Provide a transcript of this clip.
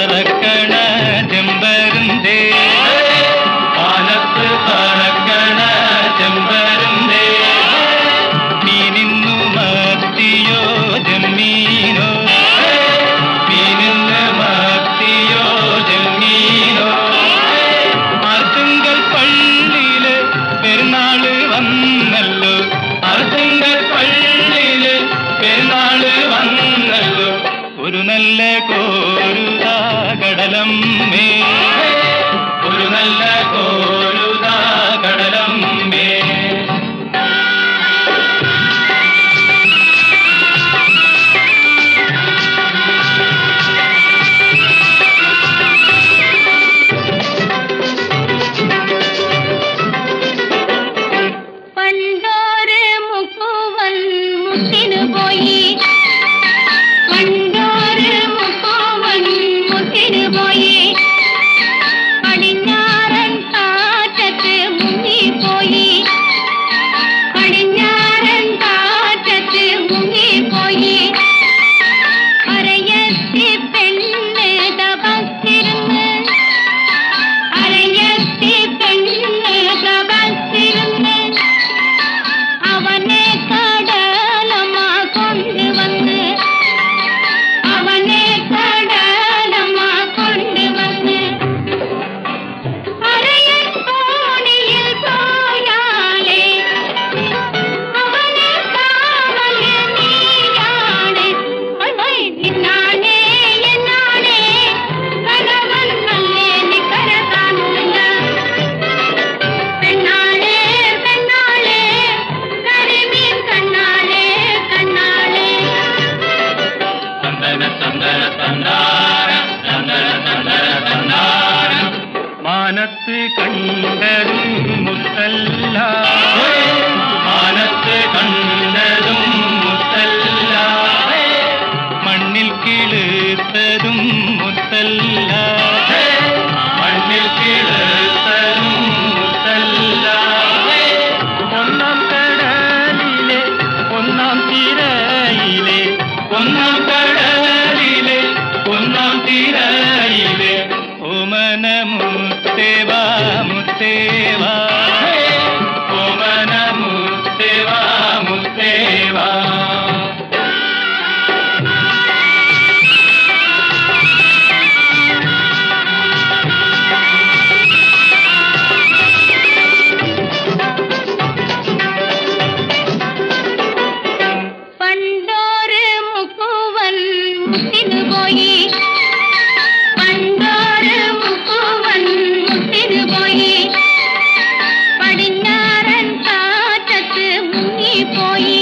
പറക്കണ ചെമ്പരുന്തേ, പാലത്ത് പറക്കണ ചെമ്പരുന്തേ, നീ നിന്നു മത്തിയോ ജമ്മീനോ, നീ നിന്ന് മത്തിയോ ജമ്മീനോ. ആർത്തുങ്കൽ പള്ളിയില് പെരുന്നാള് വന്നല്ലോ, ആർത്തുങ്കൽ പള്ളിയില് പെരുന്നാള് വന്നല്ലോ. ഒരു നല്ല കോരുതാ കടലമ്മേ, ഒരു നല്ല കോരുതാ കടലമ്മേ. പണ്ടോര് മുക്കുവൻ മുത്തിനു പോയി, പണ്ടോര് മുക്കുവൻ മുത്തിനു പോയി, പടിഞ്ഞാറൻ കാറ്റത്ത് മുങ്ങിപ്പോയി, പടിഞ്ഞാറൻ കാറ്റത്ത് മുങ്ങിപ്പോയി. അരയത്തി പെണ്ണ് തപസ്സിരുന്ന്, അരയത്തി പെണ്ണ് തപസ്സിരുന്ന്, അവനെ കടലമ്മ കൊണ്ടുവന്ന്, അവനെ കടലമ്മ കൊണ്ടുവന്ന്. അരയത്തോണിയിൽ പോയാലേ അവനെ കാവല് നീയാണ്. എന്നാണേ എന്നാണേ കലവൻ നല്ലേ നിക്കര താനുള്ള പെണ്ണാളേ പെണ്ണാളേ കരിമീൻ കണ്ണാളേ കണ്ണാളേ. തന്തന തന്തന തന്താന, തന്തന തന്തന തന്താന. മാനത്ത് കണ്ടതും മുത്തല്ല, മാനത്ത് കണ്ടതും മുത്തല്ല, മണ്ണിൽ കിളുത്തതും മുത്തല്ല, മണ്ണിൽ കിളുത്തതും മുത്തല്ല. ഒന്നാം കടലിലെ ഒന്നാം തിരയിലെ, ഒന്നാം കടലിലെ ഒന്നാം തിരയിലെ ഓമന മുത്തേവാ മുത്തേവാ, ഓമന മുത്തേവാ മുത്തേവാ. പണ്ടോര് മുക്കുവൻ മുത്തിനു പോയി, പണ്ടോര് മുക്കുവൻ മുത്തിനു പോയി, പടിഞ്ഞാറൻ കാറ്റത്ത് മുങ്ങിപ്പോയി,